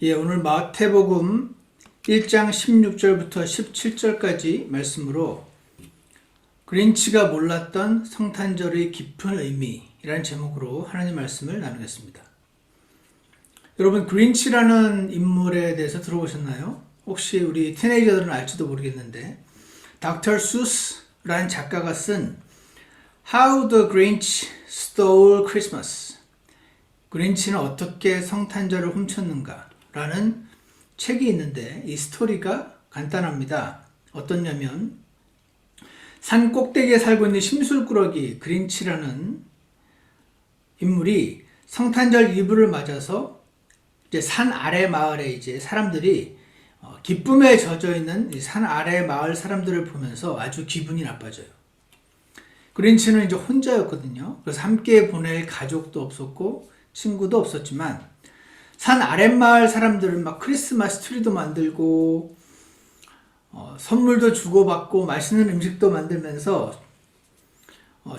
오늘 마태복음 1장 16절부터 17절까지 말씀으로 그린치가 몰랐던 성탄절의 깊은 의미라는 제목으로 하나님 말씀을 나누겠습니다. 여러분, 그린치라는 인물에 대해서 들어보셨나요? 혹시 우리 티네이저들은 알지도 모르겠는데 닥터 수스라는 작가가 쓴 How the Grinch Stole Christmas, 그린치는 어떻게 성탄절을 훔쳤는가 라는 책이 있는데 이 스토리가 간단합니다. 어떻냐면 산 꼭대기에 살고 있는 심술꾸러기 그린치라는 인물이 성탄절 이브를 맞아서 이제 산 아래 마을에 이제 사람들이 기쁨에 젖어 있는 이 산 아래 마을 사람들을 보면서 아주 기분이 나빠져요. 그린치는 이제 혼자였거든요. 그래서 함께 보낼 가족도 없었고 친구도 없었지만 산 아랫마을 사람들은 막 크리스마스 트리도 만들고 선물도 주고받고 맛있는 음식도 만들면서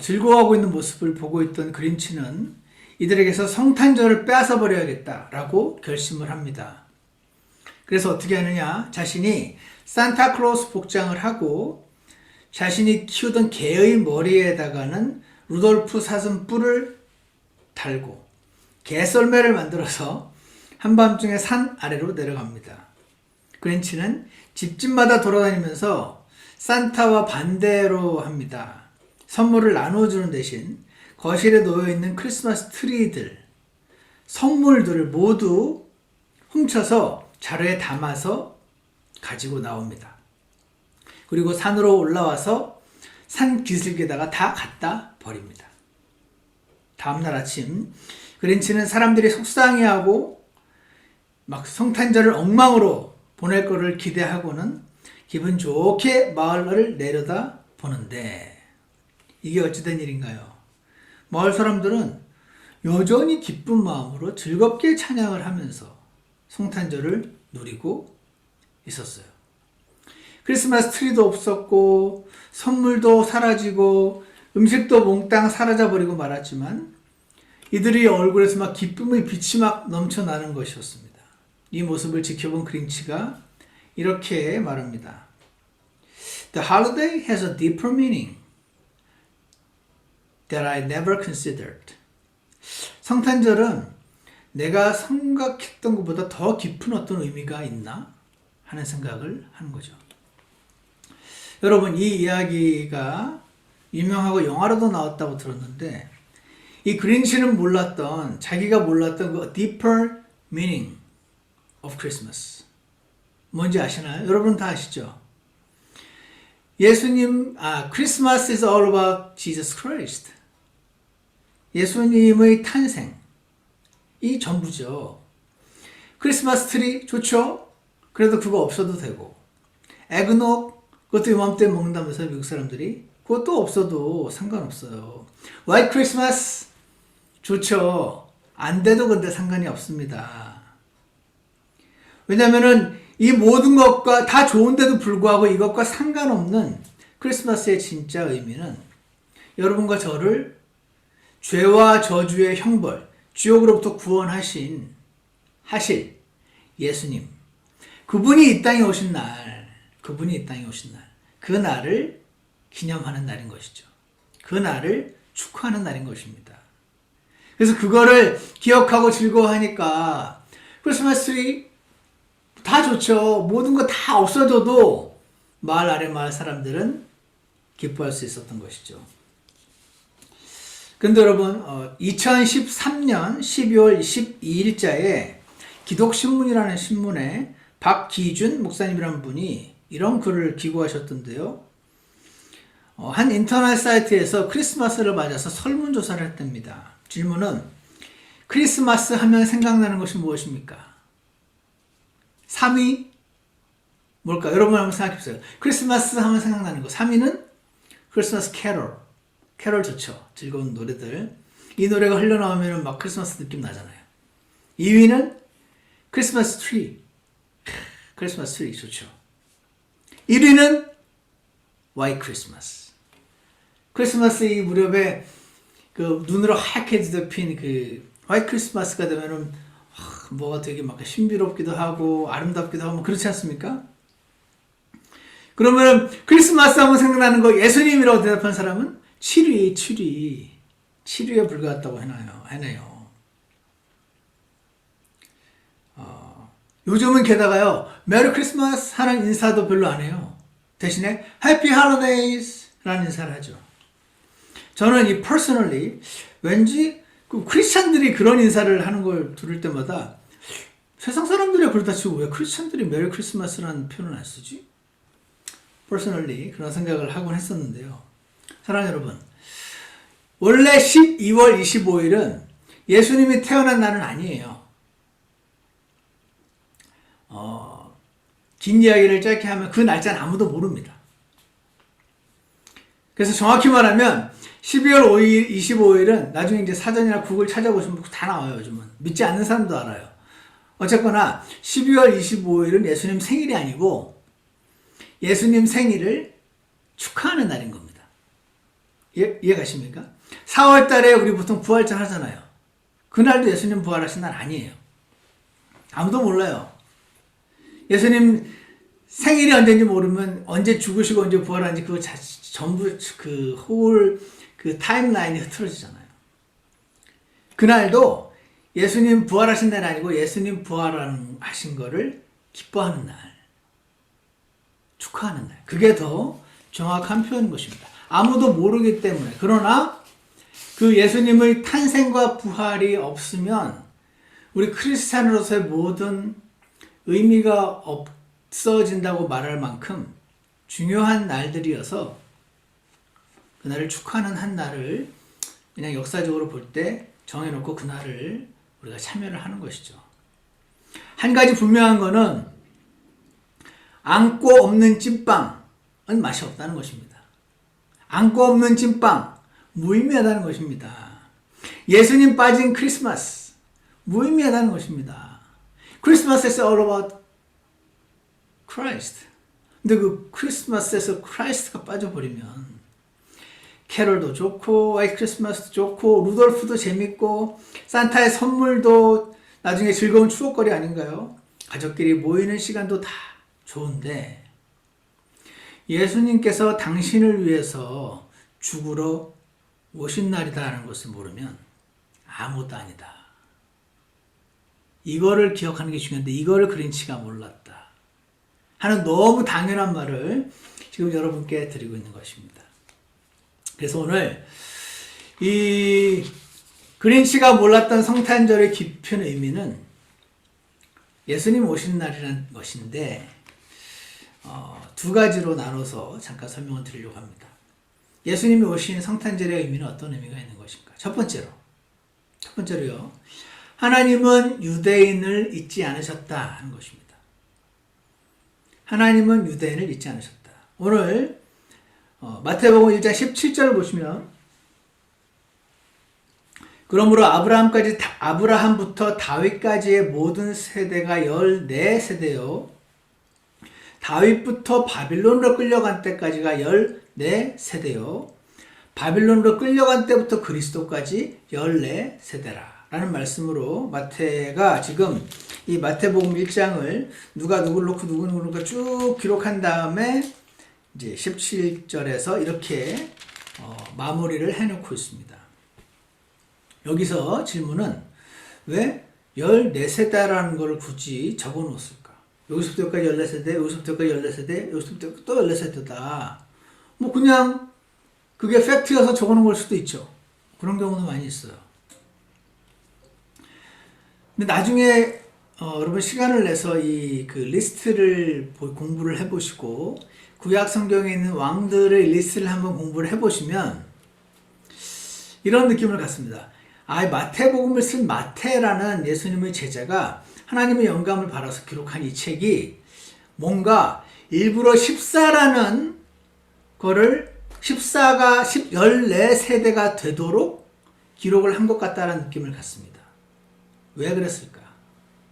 즐거워하고 있는 모습을 보고 있던 그린치는 이들에게서 성탄절을 빼앗아 버려야겠다라고 결심을 합니다. 그래서 어떻게 하느냐, 자신이 산타클로스 복장을 하고 자신이 키우던 개의 머리에다가는 루돌프 사슴 뿔을 달고 개썰매를 만들어서 한밤중에 산 아래로 내려갑니다. 그린치는 집집마다 돌아다니면서 산타와 반대로 합니다. 선물을 나눠주는 대신 거실에 놓여있는 크리스마스 트리들, 선물들을 모두 훔쳐서 자루에 담아서 가지고 나옵니다. 그리고 산으로 올라와서 산 기슭에다가 다 갖다 버립니다. 다음날 아침 그린치는 사람들이 속상해하고 막 성탄절을 엉망으로 보낼 거를 기대하고는 기분 좋게 마을을 내려다 보는데 이게 어찌된 일인가요? 마을 사람들은 여전히 기쁜 마음으로 즐겁게 찬양을 하면서 성탄절을 누리고 있었어요. 크리스마스 트리도 없었고 선물도 사라지고 음식도 몽땅 사라져버리고 말았지만 이들의 얼굴에서 막 기쁨의 빛이 막 넘쳐나는 것이었습니다. 이 모습을 지켜본 그린치가 이렇게 말합니다. The holiday has a deeper meaning that I never considered. 성탄절은 내가 생각했던 것보다 더 깊은 어떤 의미가 있나 하는 생각을 하는 거죠. 여러분, 이 이야기가 유명하고 영화로도 나왔다고 들었는데 이 그린치는 몰랐던, 자기가 몰랐던 그 deeper meaning of Christmas 뭔지 아시나요? 여러분 다 아시죠? Christmas is all about Jesus Christ. 예수님의 탄생, 이 전부죠. 크리스마스 트리 좋죠? 그래도 그거 없어도 되고, 에그녹 그것도 이맘때 먹는다면서요, 미국 사람들이. 그것도 없어도 상관없어요. White Christmas 좋죠. 안 돼도 근데 상관이 없습니다. 왜냐면은 이 모든 것과 다 좋은데도 불구하고 이것과 상관없는 크리스마스의 진짜 의미는 여러분과 저를 죄와 저주의 형벌, 지옥으로부터 구원하실 예수님, 그분이 이 땅에 오신 날, 그 날을 기념하는 날인 것이죠. 그 날을 축하하는 날인 것입니다. 그래서 그거를 기억하고 즐거워하니까 크리스마스 트리 다 좋죠. 모든 거 다 없어져도 마을 아래 마을 사람들은 기뻐할 수 있었던 것이죠. 근데 여러분, 2013년 12월 12일자에 기독신문이라는 신문에 박기준 목사님이라는 분이 이런 글을 기고하셨던데요. 한 인터넷 사이트에서 크리스마스를 맞아서 설문조사를 했답니다. 질문은 크리스마스 하면 생각나는 것이 무엇입니까? 3위 뭘까? 여러분 한번 생각해보세요. 크리스마스 하면 생각나는 거. 3위는 크리스마스 캐롤 좋죠. 즐거운 노래들. 이 노래가 흘러나오면 막 크리스마스 느낌 나잖아요. 2위는 크리스마스 트리 좋죠. 1위는 White Christmas. 크리스마스 이 무렵에 그 눈으로 하얗게 뒤덮인 그 화이트 크리스마스가 되면은 뭐가 되게 막 신비롭기도 하고 아름답기도 하고 그렇지 않습니까? 그러면 크리스마스 하면 생각나는 거 예수님이라고 대답한 사람은 7위에 불과했다고 해내요. 요즘은 게다가요, 메리 크리스마스 하는 인사도 별로 안 해요. 대신에 해피 할로데이즈 라는 인사를 하죠. 저는 이 personally 왠지 그 크리스찬들이 그런 인사를 하는 걸 들을 때마다 세상 사람들이 그렇다 치고 왜 크리스찬들이 메리 크리스마스라는 표현을 안 쓰지? personally 그런 생각을 하곤 했었는데요. 사랑하는 여러분, 원래 12월 25일은 예수님이 태어난 날은 아니에요. 긴 이야기를 짧게 하면 그 날짜는 아무도 모릅니다. 그래서 정확히 말하면 12월 5일, 25일은 나중에 이제 사전이나 구글 찾아보시면 다 나와요, 요즘은. 믿지 않는 사람도 알아요. 어쨌거나 12월 25일은 예수님 생일이 아니고 예수님 생일을 축하하는 날인 겁니다. 이해가십니까? 4월 달에 우리 보통 부활절 하잖아요. 그날도 예수님 부활하신 날 아니에요. 아무도 몰라요. 예수님 생일이 언제인지 모르면 언제 죽으시고 언제 부활하는지 그거 전부 그 타임라인이 흐트러지잖아요. 그날도 예수님 부활하신 날이 아니고 예수님 부활하신 거를 기뻐하는 날, 축하하는 날. 그게 더 정확한 표현인 것입니다. 아무도 모르기 때문에. 그러나 그 예수님의 탄생과 부활이 없으면 우리 크리스찬으로서의 모든 의미가 없어진다고 말할 만큼 중요한 날들이어서 그날을 축하하는 한 날을 그냥 역사적으로 볼 때 정해놓고 그날을 우리가 참여를 하는 것이죠. 한 가지 분명한 거는 안고 없는 찐빵은 맛이 없다는 것입니다. 안고 없는 찐빵 무의미하다는 것입니다. 예수님 빠진 크리스마스 무의미하다는 것입니다. 크리스마스에서 all about Christ. 근데 그 크리스마스에서 크라이스트가 빠져버리면 캐럴도 좋고 화이트 크리스마스도 좋고 루돌프도 재밌고 산타의 선물도 나중에 즐거운 추억거리 아닌가요? 가족끼리 모이는 시간도 다 좋은데 예수님께서 당신을 위해서 죽으러 오신 날이다라는 것을 모르면 아무것도 아니다. 이거를 기억하는 게 중요한데 이거를 그린치가 몰랐다 하는 너무 당연한 말을 지금 여러분께 드리고 있는 것입니다. 그래서 오늘 이 그린치가 몰랐던 성탄절의 깊은 의미는 예수님 오신 날이라는 것인데 두 가지로 나눠서 잠깐 설명을 드리려고 합니다. 예수님이 오신 성탄절의 의미는 어떤 의미가 있는 것인가? 첫 번째로요. 하나님은 유대인을 잊지 않으셨다 하는 것입니다. 하나님은 유대인을 잊지 않으셨다. 오늘 마태복음 1장 17절을 보시면 그러므로 아브라함부터 다윗까지의 모든 세대가 14세대요. 다윗부터 바빌론으로 끌려간 때까지가 14세대요. 바빌론으로 끌려간 때부터 그리스도까지 14세대라. 라는 말씀으로 마태가 지금 이 마태복음 1장을 누가 누구를 놓고 누구를 놓고 쭉 기록한 다음에 이제 17절에서 이렇게 마무리를 해놓고 있습니다. 여기서 질문은 왜 14세대라는 걸 굳이 적어 놓았을까? 여기서부터 여기까지 14세대, 여기서부터 여기까지 14세대, 여기서부터 또 14세대다. 뭐 그냥 그게 팩트여서 적어 놓은 걸 수도 있죠. 그런 경우도 많이 있어요. 근데 나중에 여러분 시간을 내서 이 그 리스트를 공부를 해보시고 구약 성경에 있는 왕들의 리스트를 한번 공부를 해보시면 이런 느낌을 갖습니다. 마태복음을 쓴 마태라는 예수님의 제자가 하나님의 영감을 받아서 기록한 이 책이 뭔가 일부러 14라는 거를 14세대가 되도록 기록을 한 것 같다는 느낌을 갖습니다. 왜 그랬을까?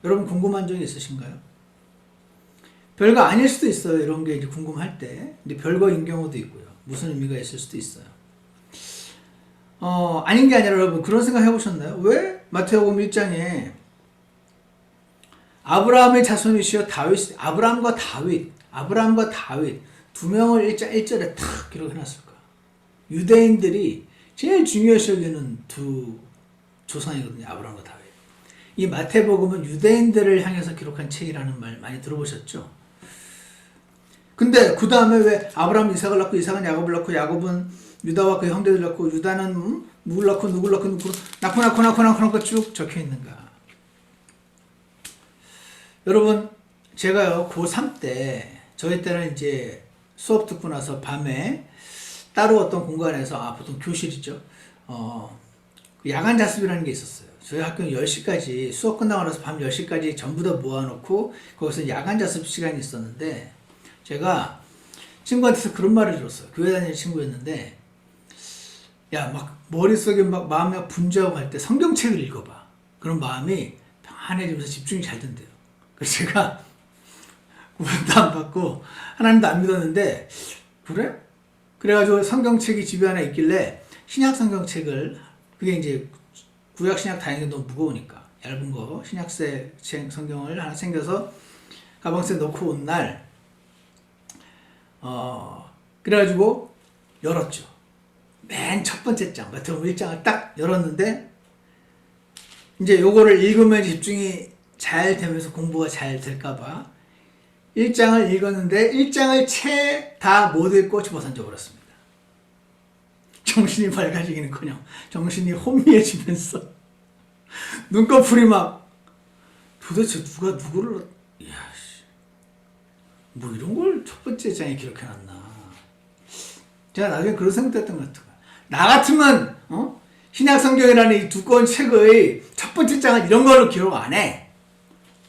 여러분 궁금한 적이 있으신가요? 별거 아닐 수도 있어요. 이런 게 이제 궁금할 때. 근데 별거인 경우도 있고요. 무슨 의미가 있을 수도 있어요. 아닌 게 아니라 여러분 그런 생각 해보셨나요? 왜 마태복음 1장에 아브라함의 자손이시여 아브라함과 다윗 두 명을 일절에 탁 기록해놨을 거야. 유대인들이 제일 중요시 여기는 두 조상이거든요. 아브라함과 다윗. 이 마태복음은 유대인들을 향해서 기록한 책이라는 말 많이 들어보셨죠? 근데 그 다음에 왜 아브라함 이삭을 낳고 이삭은 야곱을 낳고 야곱은 유다와 그 형제들 낳고 유다는 누굴 낳고 낳고 쭉 적혀 있는가? 여러분, 제가요 고3 때 저희 때는 이제 수업 듣고 나서 밤에 따로 어떤 공간에서 보통 교실이죠. 야간 자습이라는 게 있었어요. 저희 학교는 10시까지 수업 끝나고 나서 밤 10시까지 전부 다 모아놓고 거기서 야간 자습 시간이 있었는데 제가 친구한테서 그런 말을 들었어요. 교회 다니는 친구였는데 야, 막 머릿속에 막 마음이 막 분주하고 할 때 성경책을 읽어봐. 그런 마음이 편안해지면서 집중이 잘 된대요. 그래서 제가 구원도 안 받고 하나님도 안 믿었는데 그래? 그래가지고 성경책이 집에 하나 있길래 신약 성경책을 그게 이제 구약 신약 다행히 너무 무거우니까 얇은 거 신약세 성경을 하나 챙겨서 가방에 넣고 온 날 그래가지고 열었죠. 맨 첫 번째 장 마태복음 1장을 딱 열었는데 이제 요거를 읽으면 집중이 잘 되면서 공부가 잘 될까봐 1장을 읽었는데 1장을 채 다 못 읽고 집어 던져버렸습니다. 정신이 밝아지기는커녕 정신이 혼미해지면서 눈꺼풀이 막 도대체 누가 누구를 이야씨 뭐 이런 걸 첫 번째 장에 기록해놨나. 제가 나중에 그런 생각했던 것 같아요. 나 같으면 신약 성경이라는 이 두꺼운 책의 첫 번째 장은 이런 걸로 기록 안 해.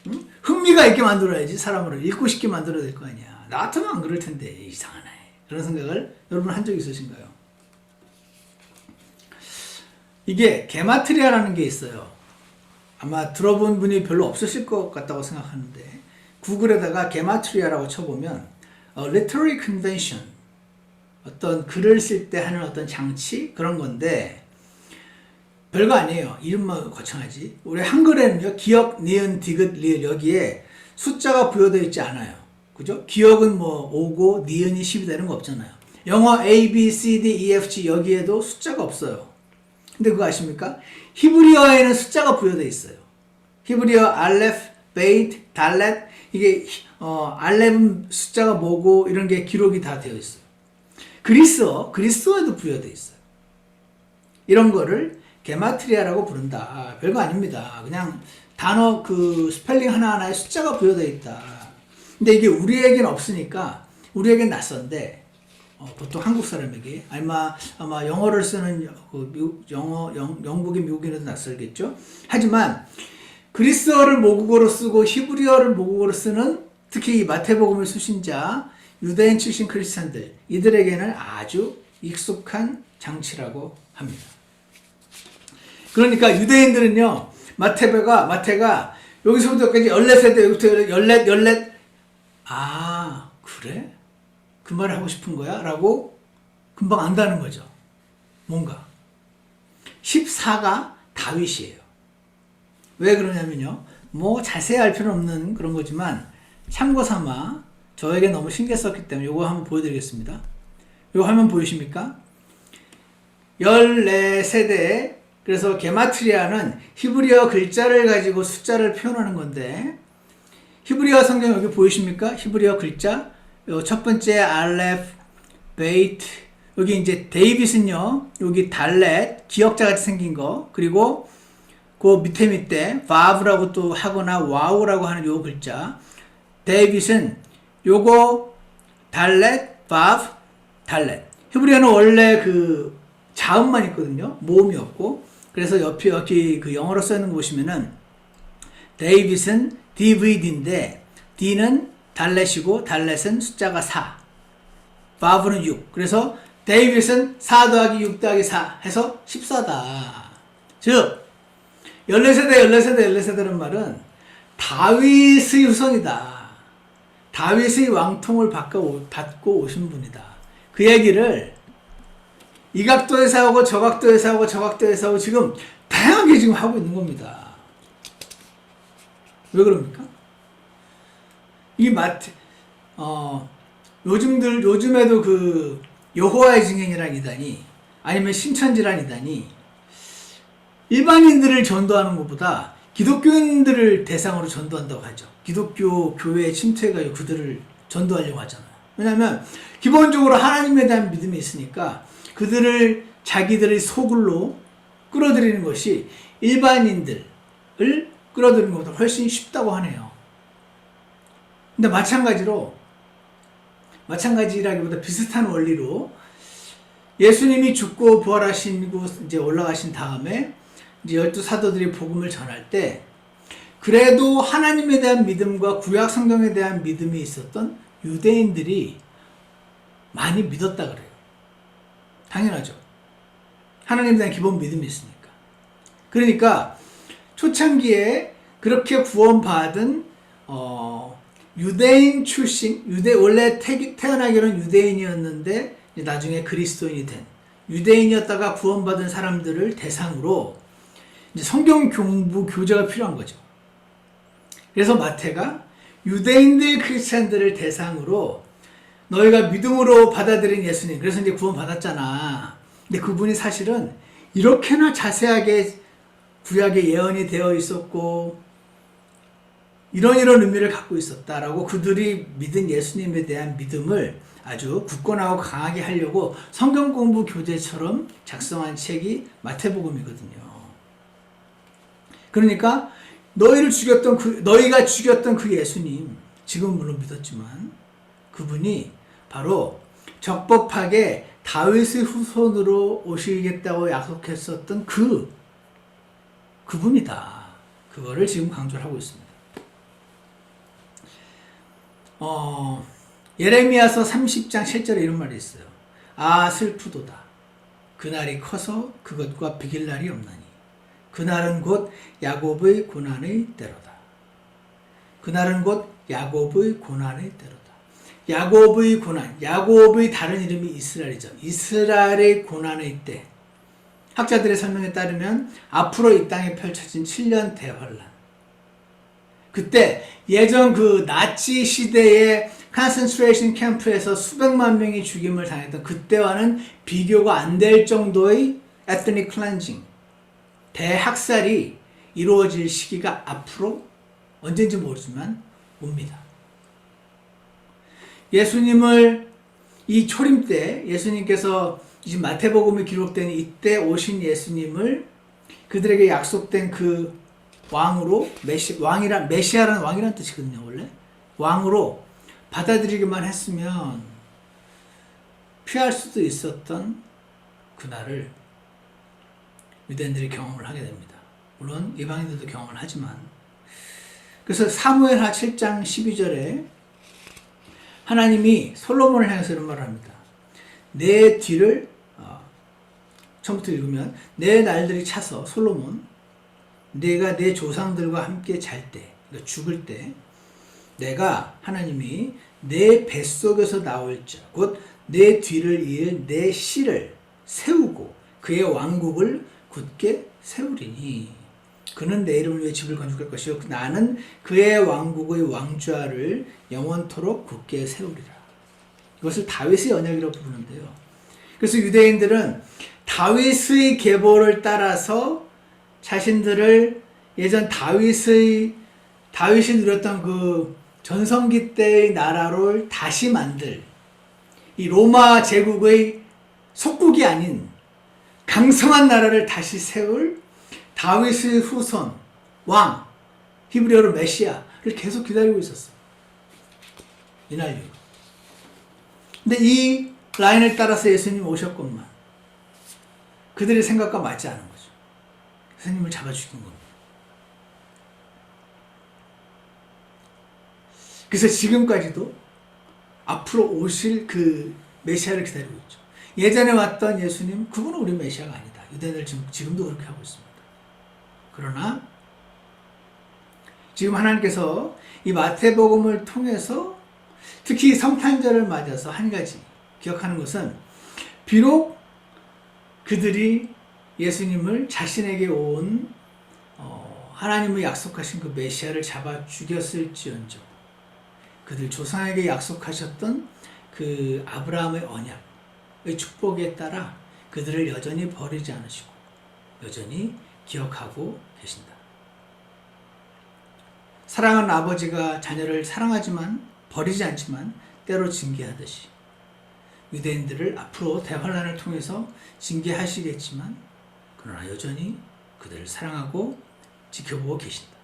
응? 흥미가 있게 만들어야지. 사람으로 읽고 싶게 만들어야 될 거 아니야. 나 같으면 안 그럴 텐데 이상하네. 그런 생각을 여러분 한 적 있으신가요? 이게 게마트리아라는 게 있어요. 아마 들어본 분이 별로 없으실 것 같다고 생각하는데 구글에다가 게마트리아라고 쳐보면 literary convention 어떤 글을 쓸 때 하는 어떤 장치 그런 건데 별거 아니에요. 이름만 거창하지. 우리 한글에는요 기역, 니은, 디귿, 리을 여기에 숫자가 부여되어 있지 않아요. 그죠? 기역은 뭐 5고 니은이 10이다 이런 거 없잖아요. 영어 A, B, C, D, E, F, G 여기에도 숫자가 없어요. 근데 그거 아십니까? 히브리어에는 숫자가 부여되어 있어요. 히브리어 알렙, 베이트, 달렛 이게 알렙은 숫자가 뭐고 이런 게 기록이 다 되어 있어요. 그리스어에도 부여되어 있어요. 이런 거를 게마트리아라고 부른다. 별거 아닙니다. 그냥 단어 그 스펠링 하나하나에 숫자가 부여되어 있다. 근데 이게 우리에겐 없으니까 우리에겐 낯선데 보통 한국 사람에게 아마 영어를 쓰는 영국인 미국인에도 낯설겠죠. 하지만 그리스어를 모국어로 쓰고 히브리어를 모국어로 쓰는 특히 이 마태복음을 쓰신 자 유대인 출신 크리스찬들 이들에게는 아주 익숙한 장치라고 합니다. 그러니까 유대인들은요 마태가 여기서부터까지 14세대 여기부터 14 그래? 그 말을 하고 싶은 거야? 라고 금방 안다는 거죠. 뭔가 14가 다윗이에요. 왜 그러냐면요 뭐 자세히 알 필요는 없는 그런 거지만 참고 삼아 저에게 너무 신경 썼기 때문에 이거 한번 보여드리겠습니다. 이거 화면 보이십니까? 14세대 그래서 게마트리아는 히브리어 글자를 가지고 숫자를 표현하는 건데 히브리어 성경 여기 보이십니까? 히브리어 글자 첫 번째 알렙, 베이트 여기 이제 데이빗은요 여기 달렛 기역자 같이 생긴 거 그리고 그 밑에 바브라고 또 하거나 와우라고 하는 요 글자 데이빗은 요거 달렛, 바브, 달렛 히브리어는 원래 그 자음만 있거든요. 모음이 없고 그래서 옆에 여기 그 영어로 써있는 거 보시면은 데이빗은 DVD인데 D는 달렛이고 달렛은 숫자가 4 바브는 6 그래서 데이빗은 4 더하기 6 더하기 4 해서 14다. 즉 14세대라는 말은 다윗의 후손이다. 다윗의 왕통을 받고 오신 분이다. 그 얘기를 이 각도에서 하고 저 각도에서 하고 저 각도에서 하고 지금 다양하게 지금 하고 있는 겁니다. 왜 그럽니까? 이 요즘에도 그 여호와의 증인이라는 이단이 아니면 신천지라는 이단이 일반인들을 전도하는 것보다 기독교인들을 대상으로 전도한다고 하죠. 기독교 교회에 침투해가지고 그들을 전도하려고 하잖아요. 왜냐하면 기본적으로 하나님에 대한 믿음이 있으니까 그들을 자기들의 소굴로 끌어들이는 것이 일반인들을 끌어들이는 것보다 훨씬 쉽다고 하네요. 근데 마찬가지라기보다 비슷한 원리로 예수님이 죽고 부활하시고 이제 올라가신 다음에 이제 12사도들이 복음을 전할 때 그래도 하나님에 대한 믿음과 구약 성경에 대한 믿음이 있었던 유대인들이 많이 믿었다 그래요. 당연하죠. 하나님에 대한 기본 믿음이 있으니까. 그러니까 초창기에 그렇게 구원받은 유대인 출신, 원래 태어나기로는 유대인이었는데 나중에 그리스도인이 된 유대인이었다가 구원받은 사람들을 대상으로 이제 성경 공부 교재가 필요한 거죠. 그래서 마태가 유대인들 크리스찬들을 대상으로 너희가 믿음으로 받아들인 예수님, 그래서 이제 구원 받았잖아. 근데 그분이 사실은 이렇게나 자세하게 구약에 예언이 되어 있었고 이런 의미를 갖고 있었다라고 그들이 믿은 예수님에 대한 믿음을 아주 굳건하고 강하게 하려고 성경 공부 교재처럼 작성한 책이 마태복음이거든요. 그러니까 너희가 죽였던 그 예수님, 지금 물론 믿었지만 그분이 바로 적법하게 다윗의 후손으로 오시겠다고 약속했었던 그분이다. 그거를 지금 강조를 하고 있습니다. 예레미야서 30장 7절에 이런 말이 있어요. 아 슬프도다. 그날이 커서 그것과 비길 날이 없나니 그날은 곧 야곱의 고난의 때로다. 그날은 곧 야곱의 고난의 때로다. 야곱의 고난, 야곱의 다른 이름이 이스라엘이죠. 이스라엘의 고난의 때. 학자들의 설명에 따르면 앞으로 이 땅에 펼쳐진 7년 대환란. 그때 예전 그 나치 시대의 컨센트레이션 캠프에서 수백만 명이 죽임을 당했던 그때와는 비교가 안 될 정도의 에트닉 클렌징, 대학살이 이루어질 시기가 앞으로 언제인지 모르지만 옵니다. 예수님을 이 초림 때 예수님께서 지금 마태복음에 기록된 이때 오신 예수님을 그들에게 약속된 그 왕으로 메시아라는 왕이라는 뜻이거든요. 원래 왕으로 받아들이기만 했으면 피할 수도 있었던 그날을 유대인들이 경험을 하게 됩니다. 물론 이방인들도 경험을 하지만 그래서 사무엘하 7장 12절에 하나님이 솔로몬을 향해서 이런 말을 합니다. 내 뒤를 처음부터 읽으면 내 날들이 차서 솔로몬 내가 내 조상들과 함께 잘 때, 그러니까 죽을 때 내가 하나님이 내 뱃속에서 나올 자, 곧 내 뒤를 이을 내 씨를 세우고 그의 왕국을 굳게 세우리니 그는 내 이름을 위해 집을 건축할 것이요 나는 그의 왕국의 왕좌를 영원토록 굳게 세우리라. 이것을 다윗의 언약이라고 부르는데요. 그래서 유대인들은 다윗의 계보를 따라서 자신들을 예전 다윗이 누렸던 그 전성기 때의 나라를 다시 만들 이 로마 제국의 속국이 아닌 강성한 나라를 다시 세울 다윗의 후손 왕 히브리어로 메시아를 계속 기다리고 있었어요. 이날요. 근데 이 라인을 따라서 예수님이 오셨건만 그들의 생각과 맞지 않은 거죠. 예수님을 잡아 죽인 겁니다. 그래서 지금까지도 앞으로 오실 그 메시아를 기다리고 있죠. 예전에 왔던 예수님, 그분은 우리 메시아가 아니다. 유대인들 지금도 그렇게 하고 있습니다. 그러나 지금 하나님께서 이 마태복음을 통해서 특히 성탄절을 맞아서 한 가지 기억하는 것은 비록 그들이 예수님을 자신에게 온 하나님의 약속하신 그 메시아를 잡아 죽였을지언정 그들 조상에게 약속하셨던 그 아브라함의 언약의 축복에 따라 그들을 여전히 버리지 않으시고 여전히 기억하고 계신다. 사랑하는 아버지가 자녀를 사랑하지만 버리지 않지만 때로 징계하듯이 유대인들을 앞으로 대환란을 통해서 징계하시겠지만 그러나 여전히 그들을 사랑하고 지켜보고 계신다.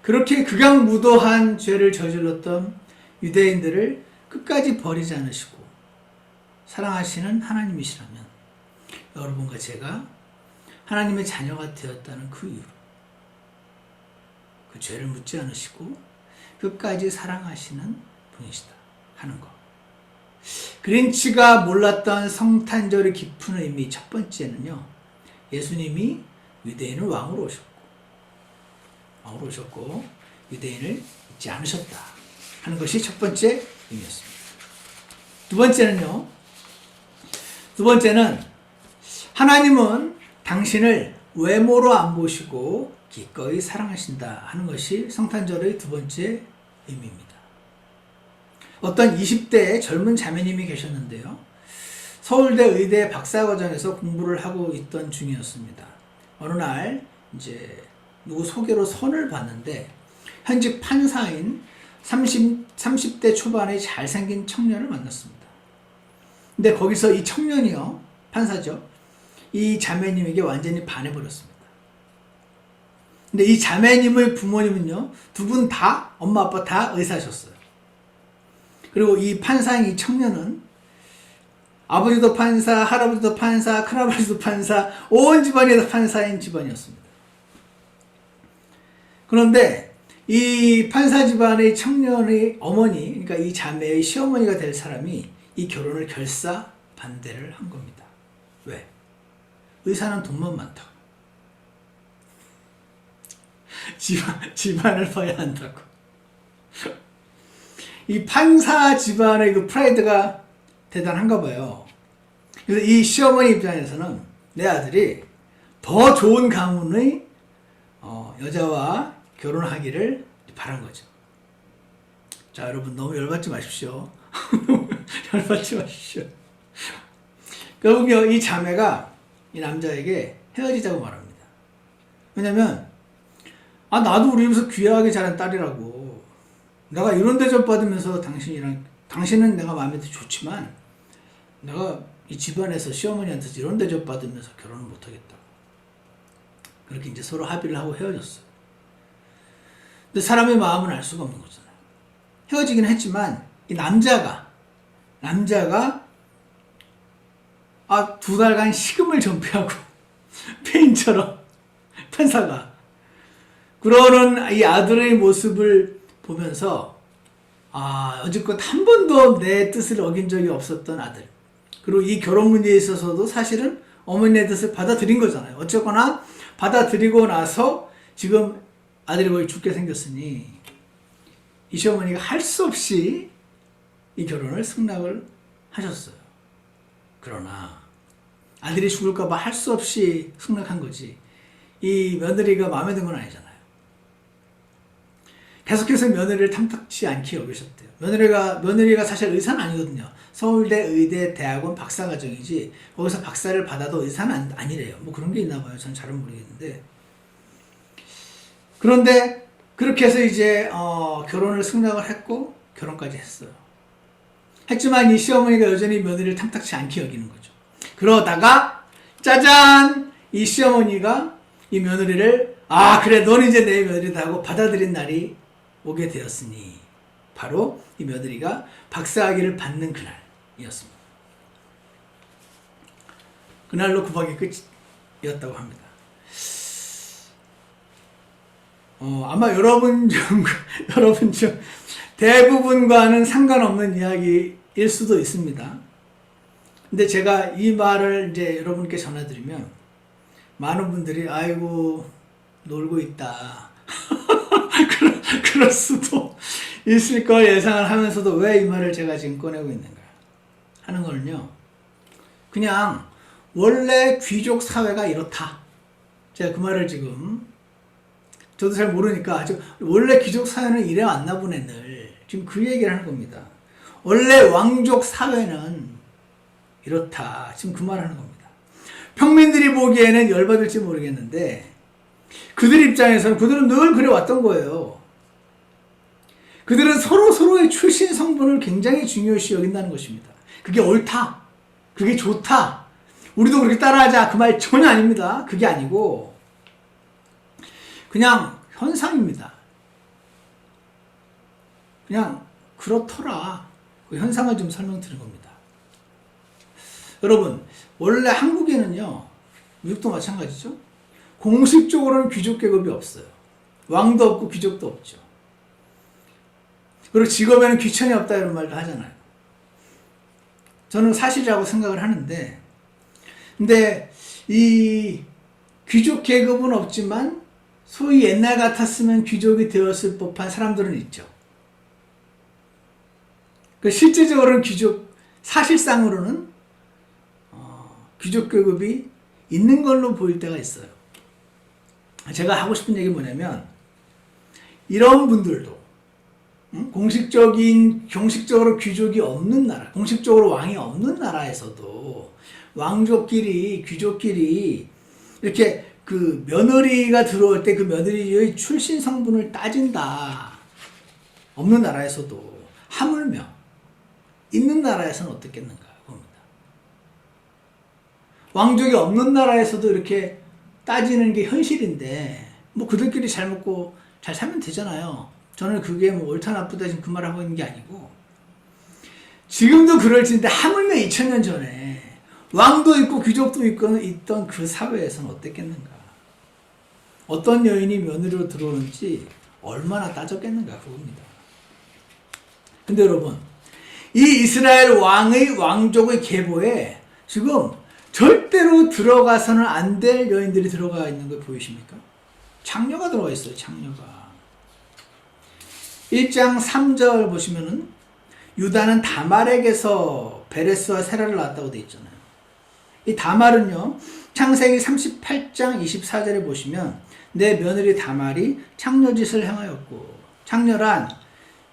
그렇게 극악무도한 죄를 저질렀던 유대인들을 끝까지 버리지 않으시고 사랑하시는 하나님이시라면 여러분과 제가 하나님의 자녀가 되었다는 그 이유로 그 죄를 묻지 않으시고 끝까지 사랑하시는 분이시다 하는 것. 그린치가 몰랐던 성탄절의 깊은 의미 첫 번째는요, 예수님이 유대인을 왕으로 오셨고 유대인을 잊지 않으셨다 하는 것이 첫 번째 의미였습니다. 두 번째는 하나님은 당신을 외모로 안 보시고 기꺼이 사랑하신다 하는 것이 성탄절의 두 번째 의미입니다. 어떤 20대의 젊은 자매님이 계셨는데요. 서울대 의대 박사과정에서 공부를 하고 있던 중이었습니다. 어느 날 이제 누구 소개로 선을 봤는데 현직 판사인 30대 초반의 잘생긴 청년을 만났습니다. 근데 거기서 이 청년이요, 판사죠, 이 자매님에게 완전히 반해버렸습니다. 근데 이 자매님의 부모님은요, 두 분 다, 엄마 아빠 다 의사셨어요. 그리고 이 판사인 이 청년은 아버지도 판사, 할아버지도 판사, 큰아버지도 판사, 온 집안이 다 판사인 집안이었습니다. 그런데 이 판사 집안의 청년의 어머니, 그러니까 이 자매의 시어머니가 될 사람이 이 결혼을 결사 반대를 한 겁니다. 왜? 의사는 돈만 많다고. 집안을 봐야 한다고. 이 판사 집안의 그 프라이드가 대단한가 봐요. 그래서 이 시어머니 입장에서는 내 아들이 더 좋은 가문의 여자와 결혼하기를 바란 거죠. 자, 여러분 너무 열받지 마십시오. 열받지 마십시오. 결국요, 이 자매가 이 남자에게 헤어지자고 말합니다. 왜냐면 나도 우리 집에서 귀하게 자란 딸이라고. 내가 이런 대접 받으면서 당신은 내가 마음에 좋지만 내가 이 집안에서 시어머니한테서 이런 대접 받으면서 결혼을 못하겠다. 그렇게 이제 서로 합의를 하고 헤어졌어요. 근데 사람의 마음은 알 수가 없는 거잖아요. 헤어지긴 했지만 이 남자가 2달간 식음을 전폐하고 페인처럼 판사가 그러는 이 아들의 모습을 보면서 여지껏 한 번도 내 뜻을 어긴 적이 없었던 아들, 그리고 이 결혼 문제에 있어서도 사실은 어머니의 뜻을 받아들인 거잖아요. 어쨌거나 받아들이고 나서 지금 아들이 거의 죽게 생겼으니 이 시어머니가 할 수 없이 이 결혼을 승낙을 하셨어요. 그러나 아들이 죽을까 봐 할 수 없이 승낙한 거지 이 며느리가 마음에 든 건 아니잖아요. 계속해서 며느리를 탐탁치 않게 여기셨대요. 며느리가 사실 의사는 아니거든요. 서울대 의대 대학원 박사과정이지 거기서 박사를 받아도 의사는 아니래요. 뭐 그런 게 있나 봐요. 전 잘은 모르겠는데. 그런데 그렇게 해서 이제 결혼을 승낙을 했고 결혼까지 했어요. 했지만 이 시어머니가 여전히 며느리를 탐탁치 않게 여기는 거죠. 그러다가 짜잔! 이 시어머니가 이 며느리를 그래 넌 이제 내 며느리다 하고 받아들인 날이 오게 되었으니 바로 이 며느리가 박사학위를 받는 그날이었습니다. 그날로 구박이 끝이었다고 합니다. 아마 여러분 중 대부분과는 상관없는 이야기일 수도 있습니다. 근데 제가 이 말을 이제 여러분께 전해드리면 많은 분들이 아이고 놀고 있다 그럴 수도 있을 걸 예상을 하면서도 왜 이 말을 제가 지금 꺼내고 있는가 하는 거는요, 그냥 원래 귀족 사회가 이렇다, 제가 그 말을 지금 저도 잘 모르니까 원래 귀족 사회는 이래 왔나 보네 늘. 지금 그 얘기를 하는 겁니다. 원래 왕족 사회는 이렇다. 지금 그 말을 하는 겁니다. 평민들이 보기에는 열받을지 모르겠는데 그들 입장에서는 그들은 늘 그래 왔던 거예요. 그들은 서로의 출신 성분을 굉장히 중요시 여긴다는 것입니다. 그게 옳다. 그게 좋다. 우리도 그렇게 따라하자. 그 말 전혀 아닙니다. 그게 아니고 그냥 현상입니다. 그냥 그렇더라. 그 현상을 좀 설명드린 겁니다. 여러분, 원래 한국에는요, 미국도 마찬가지죠. 공식적으로는 귀족 계급이 없어요. 왕도 없고 귀족도 없죠. 그리고 직업에는 귀천이 없다 이런 말도 하잖아요. 저는 사실이라고 생각을 하는데, 근데 이 귀족 계급은 없지만 소위 옛날 같았으면 귀족이 되었을 법한 사람들은 있죠. 실제적으로는 사실상으로는 귀족 계급이 있는 걸로 보일 때가 있어요. 제가 하고 싶은 얘기 뭐냐면 이런 분들도 공식적으로 귀족이 없는 나라, 공식적으로 왕이 없는 나라에서도 왕족끼리, 귀족끼리 이렇게 그 며느리가 들어올 때 그 며느리의 출신 성분을 따진다. 없는 나라에서도 하물며 있는 나라에서는 어떻겠는가 봅니다. 왕족이 없는 나라에서도 이렇게 따지는 게 현실인데 뭐 그들끼리 잘 먹고 잘 살면 되잖아요. 저는 그게 뭐 옳다 나쁘다 지금 그 말을 하고 있는 게 아니고 지금도 그럴지인데 하물며 2000년 전에 왕도 있고 귀족도 있던 그 사회에서는 어땠겠는가. 어떤 여인이 며느리로 들어오는지 얼마나 따졌겠는가 그겁니다. 근데 여러분 이 이스라엘 왕의 왕족의 계보에 지금 절대로 들어가서는 안 될 여인들이 들어가 있는 거 보이십니까? 창녀가 들어가 있어요. 창녀가. 1장 3절 보시면은 유다는 다말에게서 베레스와 세라를 낳았다고 되어 있잖아요. 이 다말은요. 창세기 38장 24절에 보시면 내 며느리 다말이 창녀짓을 행하였고 창녀란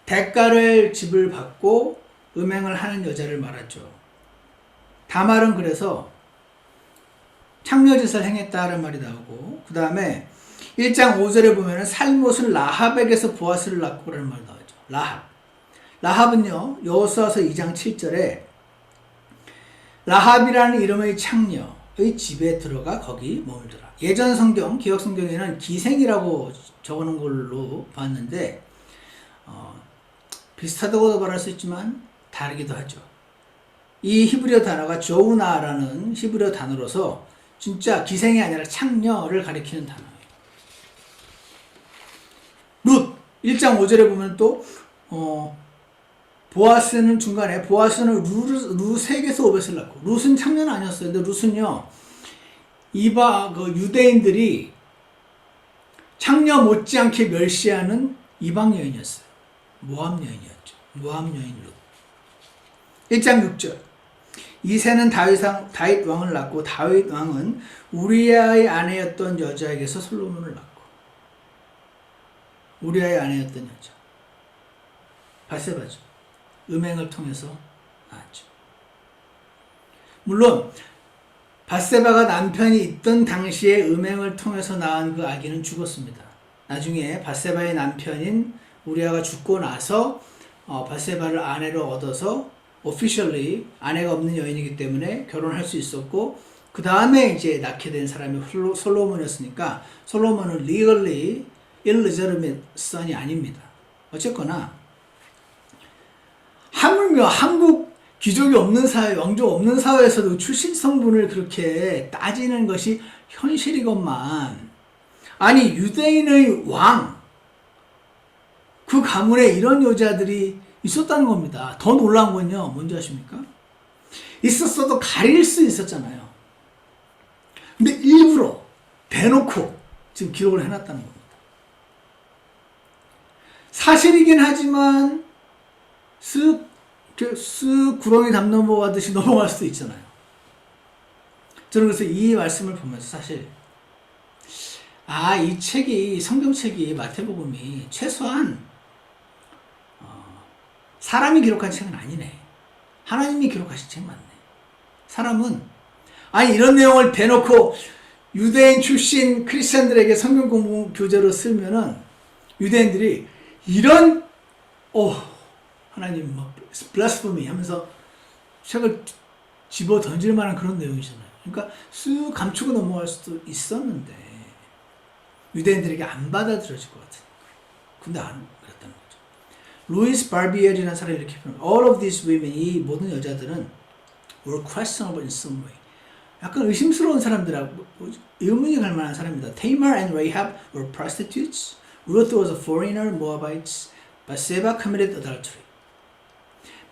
대가를 집을 받고 음행을 하는 여자를 말하죠. 다말은 그래서 창녀짓을 행했다는 말이 나오고 그 다음에 1장 5절에 보면 살못을 라합에게서 보아스를 낳고 라는 말이 나오죠. 라합은요 여호수아서 2장 7절에 라합이라는 이름의 창녀의 집에 들어가 거기 머물더라. 예전 성경 기억 성경에는 기생이라고 적어놓은 걸로 봤는데 비슷하다고도 말할 수 있지만 다르기도 하죠. 이 히브리어 단어가 조우나라는 히브리어 단어로서 진짜 기생이 아니라 창녀를 가리키는 단어예요. 룻 1장 5절에 보면 또 보아스는 중간에 보아스는 룻에게서 오벳을 낳고 룻은 창녀는 아니었어요. 근데 룻은요 그 유대인들이 창녀 못지않게 멸시하는 이방 여인이었어요. 모압 여인이었죠. 모압 여인 룻. 1장 6절 이새는 다윗 왕을 낳고 다윗 왕은 우리아의 아내였던 여자에게서 솔로몬을 낳고 우리아의 아내였던 여자 바세바죠. 음행을 통해서 낳았죠. 물론 바세바가 남편이 있던 당시에 음행을 통해서 낳은 그 아기는 죽었습니다. 나중에 바세바의 남편인 우리아가 죽고 나서 바세바를 아내로 얻어서 officially 아내가 없는 여인이기 때문에 결혼할 수 있었고 그 다음에 이제 낳게 된 사람이 솔로몬이었으니까 솔로몬은 legally illegitimate son이 아닙니다. 어쨌거나 하물며 한국 귀족이 없는 사회, 왕족 없는 사회에서도 출신 성분을 그렇게 따지는 것이 현실이건만 아니 유대인의 왕 그 가문에 이런 여자들이 있었다는 겁니다. 더 놀라운 건요. 뭔지 아십니까? 있었어도 가릴 수 있었잖아요. 근데 일부러 대놓고 지금 기록을 해놨다는 겁니다. 사실이긴 하지만 쓱 구렁이 담 넘어가듯이 넘어갈 수도 있잖아요. 저는 그래서 이 말씀을 보면서 사실 이 책이, 성경책이, 마태복음이 최소한 사람이 기록한 책은 아니네. 하나님이 기록하신 책 맞네. 사람은 이런 내용을 대놓고 유대인 출신 크리스천들에게 성경 공부 교재로 쓰면은 유대인들이 이런 하나님 블라스포미 하면서 책을 집어 던질 만한 그런 내용이잖아요. 그러니까 쑥 감추고 넘어갈 수도 있었는데 유대인들에게 안 받아들여질 것 같은. 근데 안 그랬다는 거죠. 루이스 바비엘이라는 사람이 이렇게 표현합니다. All of these women, 이 모든 여자들은 were questionable in some way. 약간 의심스러운 사람들하고 의문이 갈 만한 사람입니다. Tamar and Rahab were prostitutes. Ruth was a foreigner, Moabites. Bathsheba committed adultery.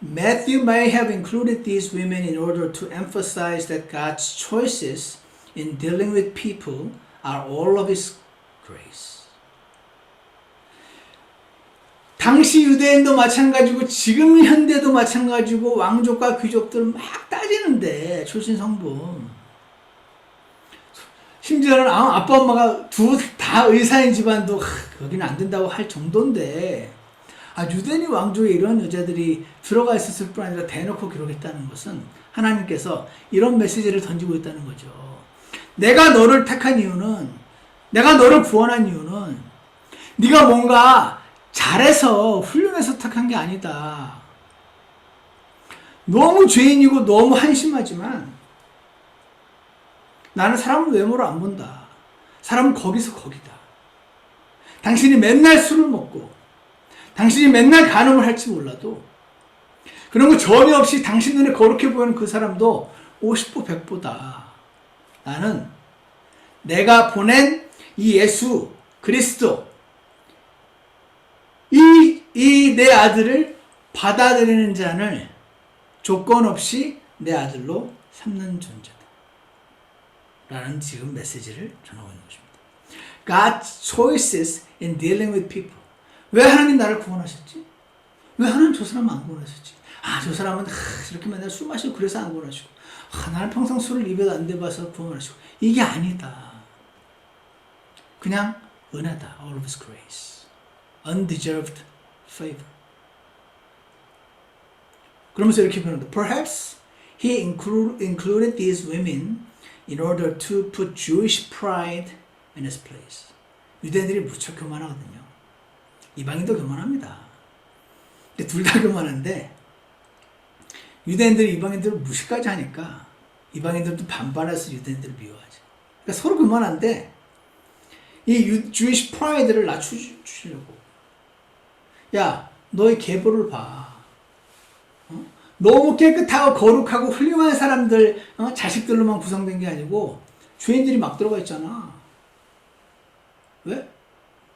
Matthew may have included these women in order to emphasize that God's choices in dealing with people are all of His grace. 당시 유대인도 마찬가지고 지금 현대도 마찬가지고 왕족과 귀족들 막 따지는데 출신 성분. 심지어는 아빠 엄마가 둘 다 의사인 집안도 거기는 안 된다고 할 정도인데 유대인 왕조에 이런 여자들이 들어가 있었을 뿐 아니라 대놓고 기록했다는 것은 하나님께서 이런 메시지를 던지고 있다는 거죠. 내가 너를 택한 이유는, 내가 너를 구원한 이유는 네가 뭔가 잘해서 훌륭해서 택한 게 아니다. 너무 죄인이고 너무 한심하지만 나는 사람을 외모로 안 본다. 사람은 거기서 거기다. 당신이 맨날 술을 먹고 당신이 맨날 간음을 할지 몰라도 그런 거 전혀 없이 당신 눈에 거룩해 보이는 그 사람도 50보 100보다. 나는 내가 보낸 이 예수 그리스도 이 내 아들을 받아들이는 자를 조건 없이 내 아들로 삼는 존재다. 라는 지금 메시지를 전하고 있는 것입니다. God's choices in dealing with people. 왜 하나님 나를 구원하셨지? 왜 하나님 저 사람 안 구원하셨지? 저 사람은 저렇게 맨날 술 마시고 그래서 안 구원하시고 나는 평생 술을 입에 안 대봐서 구원하시고 이게 아니다. 그냥 은혜다. All of His grace. Undeserved favor. 그러면서 이렇게 표현합니다. Perhaps He included these women in order to put Jewish pride in its place. 유대인들이 무척 교만하거든요. 이방인도 교만합니다. 둘 다 교만한데 유대인들이 이방인들을 무시까지 하니까 이방인들도 반발해서 유대인들을 미워하죠. 그러니까 서로 교만한데 이 Jewish pride를 낮추시려고. 너의 계보를 봐. 너무 깨끗하고 거룩하고 훌륭한 사람들, 자식들로만 구성된 게 아니고 죄인들이 막 들어가 있잖아. 왜?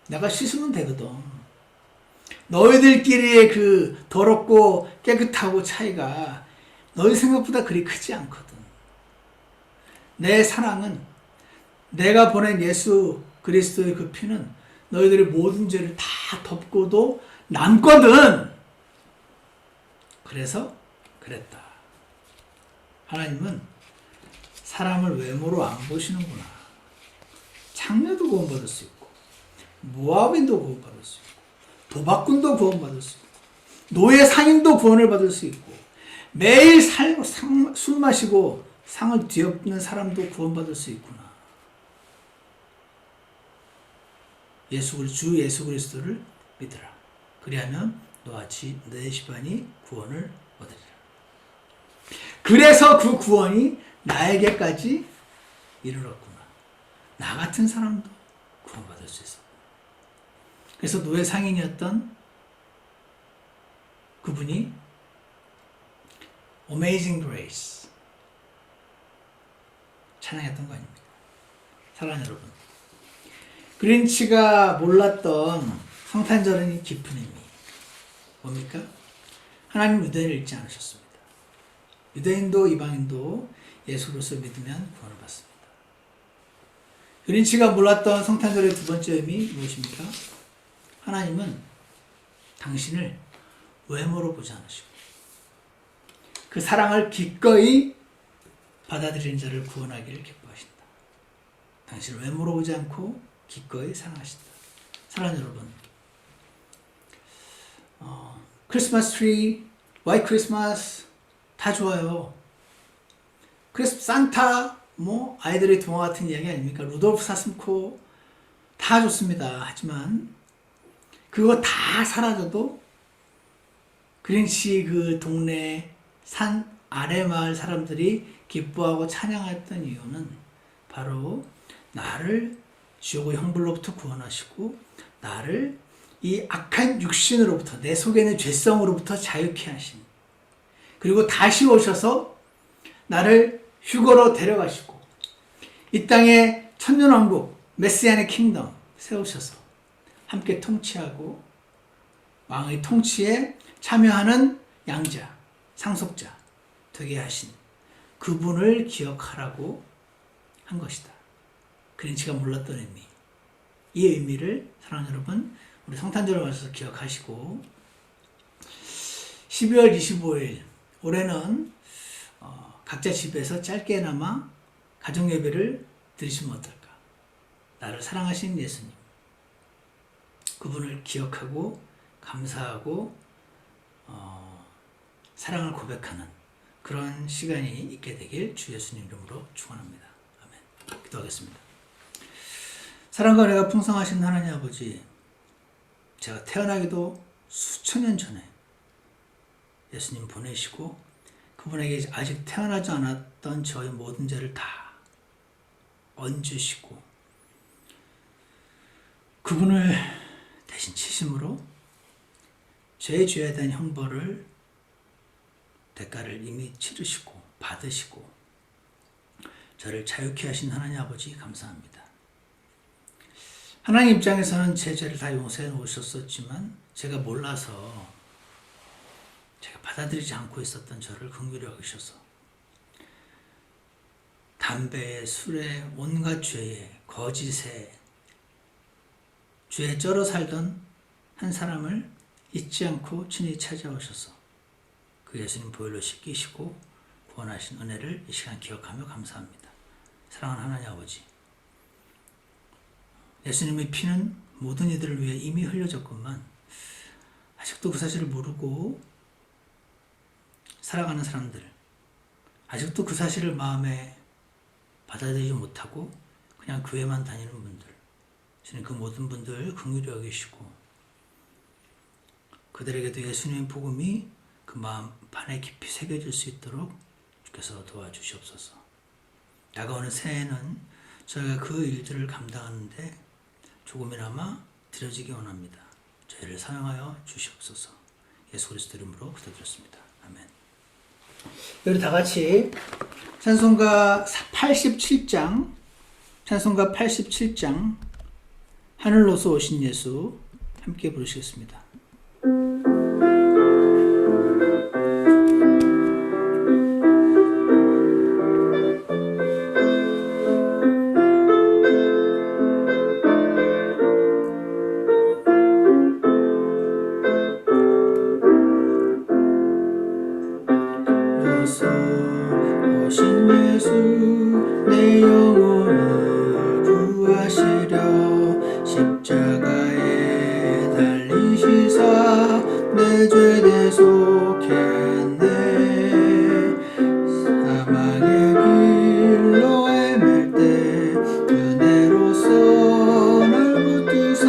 내가 씻으면 되거든. 너희들끼리의 그 더럽고 깨끗하고 차이가 너희 생각보다 그리 크지 않거든. 내 사랑은 내가 보낸 예수 그리스도의 그 피는 너희들의 모든 죄를 다 덮고도 남거든. 그래서 그랬다. 하나님은 사람을 외모로 안 보시는구나. 장녀도 구원받을 수 있고 모압인도 구원받을 수 있고 도박꾼도 구원받을 수 있고 노예 상인도 구원을 받을 수 있고 매일 술 마시고 상을 뒤엎는 사람도 구원받을 수 있구나. 주 예수 그리스도를 믿으라. 그리하면 너와 내 집안이 구원을 얻으리라. 그래서 그 구원이 나에게까지 이르렀구나. 나 같은 사람도 구원받을 수 있어. 그래서 노예 상인이었던 그분이 Amazing Grace 찬양했던 거 아닙니까? 사랑하는 여러분, 그린치가 몰랐던 성탄절의 깊은 의미 뭡니까? 하나님 유대인을 잃지 않으셨습니다. 유대인도 이방인도 예수로서 믿으면 구원을 받습니다. 그린치가 몰랐던 성탄절의 두 번째 의미 무엇입니까? 하나님은 당신을 외모로 보지 않으시고 그 사랑을 기꺼이 받아들이는 자를 구원하기를 기뻐하신다. 당신을 외모로 보지 않고 기꺼이 사랑하신다. 사랑하는 여러분, 크리스마스 트리, 화이트 크리스마스 다 좋아요. 산타, 아이들의 동화 같은 이야기 아닙니까? 루돌프 사슴코 다 좋습니다. 하지만 그거 다 사라져도 그린치 그 동네 산 아래 마을 사람들이 기뻐하고 찬양했던 이유는 바로 나를 지옥의 형벌로부터 구원하시고 나를 이 악한 육신으로부터, 내 속에 있는 죄성으로부터 자유케 하신, 그리고 다시 오셔서 나를 휴거로 데려가시고 이 땅에 천년왕국 메시아의 킹덤 세우셔서 함께 통치하고 왕의 통치에 참여하는 양자, 상속자 되게 하신 그분을 기억하라고 한 것이다. 그린치가 몰랐던 의미, 이 의미를 사랑하는 여러분, 우리 성탄절을 맞아서 기억하시고 12월 25일 올해는 각자 집에서 짧게나마 가정 예배를 드리시면 어떨까? 나를 사랑하신 예수님, 그분을 기억하고 감사하고 사랑을 고백하는 그런 시간이 있게 되길 주 예수님 이름으로 축원합니다. 아멘. 기도하겠습니다. 사랑과 은혜가 풍성하신 하나님 아버지, 제가 태어나기도 수천 년 전에 예수님 보내시고 그분에게 아직 태어나지 않았던 저의 모든 죄를 다 얹으시고 그분을 대신 치심으로 죄에 대한 형벌을, 대가를 이미 치르시고 받으시고 저를 자유케 하신 하나님 아버지 감사합니다. 하나님 입장에서는 제 죄를 다 용서해 놓으셨었지만 제가 몰라서 제가 받아들이지 않고 있었던 저를 긍휼히 여기셔서 담배에, 술에, 온갖 죄에, 거짓에, 죄에 쩔어 살던 한 사람을 잊지 않고 친히 찾아오셔서 그 예수님 보혈로 씻기시고 구원하신 은혜를 이 시간 기억하며 감사합니다. 사랑하는 하나님 아버지, 예수님의 피는 모든 이들을 위해 이미 흘려졌건만 아직도 그 사실을 모르고 살아가는 사람들, 아직도 그 사실을 마음에 받아들이지 못하고 그냥 교회만 다니는 분들, 주님 그 모든 분들 긍휼히 여기시고 그들에게도 예수님의 복음이 그 마음 판에 깊이 새겨질 수 있도록 주께서 도와주시옵소서. 다가오는 새해에는 저희가 그 일들을 감당하는데 조금이나마 드려지기 원합니다. 저희를 사용하여 주시옵소서. 예수 그리스도 이름으로 기도드렸습니다. 아멘. 우리 다 같이 찬송가 87장, 찬송가 87장 하늘로서 오신 예수 함께 부르시겠습니다. 오신 예수 내 영혼을 구하시려 십자가에 달리시사 내 죄 대속했네. 사망의 길로 헤맬 때 은혜로서 날 붙드사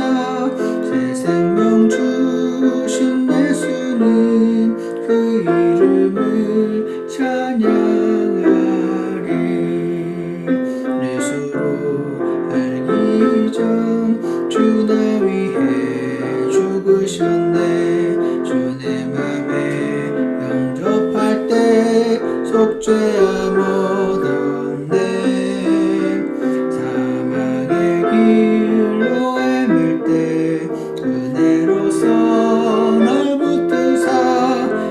새 생명 주신 예수님 그 이름을 찬양하리. 내 수로 알기 전 주 나 위해 죽으셨네. 주 내 맘에 영접할 때 속죄함 얻었네. 사망의 길로 헤맬 때 은혜로서 날 붙드사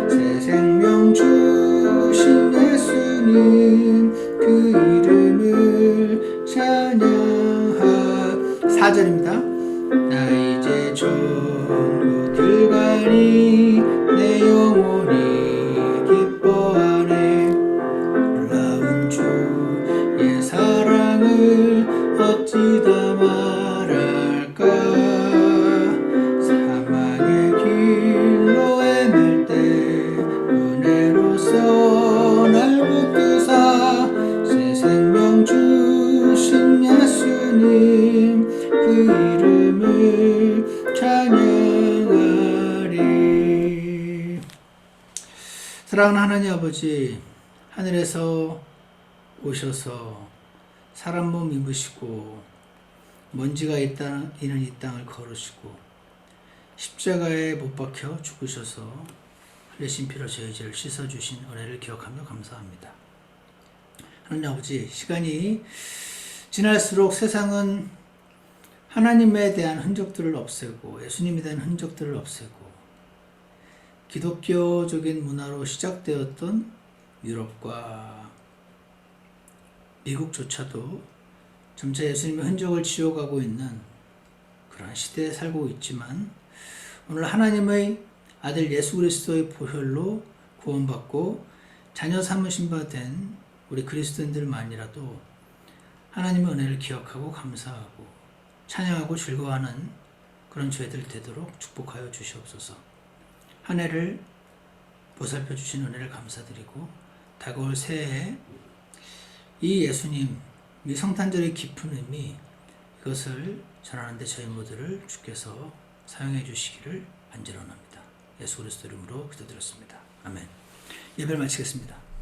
새 생명 주신 예수님 그 이름을 찬양하. 4절입니다. 나 이제 천국 사랑하는 하나님 아버지, 하늘에서 오셔서 사람 몸 입으시고 먼지가 있는 이 땅을 걸으시고 십자가에 못 박혀 죽으셔서 흘리신 피로 저희 죄를 씻어주신 은혜를 기억하며 감사합니다. 하나님 아버지, 시간이 지날수록 세상은 하나님에 대한 흔적들을 없애고 예수님에 대한 흔적들을 없애고 기독교적인 문화로 시작되었던 유럽과 미국조차도 점차 예수님의 흔적을 지워가고 있는 그러한 시대에 살고 있지만 오늘 하나님의 아들 예수 그리스도의 보혈로 구원받고 자녀 삼으신 바 된 우리 그리스도인들만이라도 하나님의 은혜를 기억하고 감사하고 찬양하고 즐거워하는 그런 저희들 되도록 축복하여 주시옵소서. 한 해를 보살펴 주신 은혜를 감사드리고 다가올 새해에 이 예수님, 이 성탄절의 깊은 의미, 이것을 전하는 데 저희 모두를 주께서 사용해 주시기를 간절합니다. 예수 그리스도 이름으로 기도드렸습니다. 아멘. 예배를 마치겠습니다.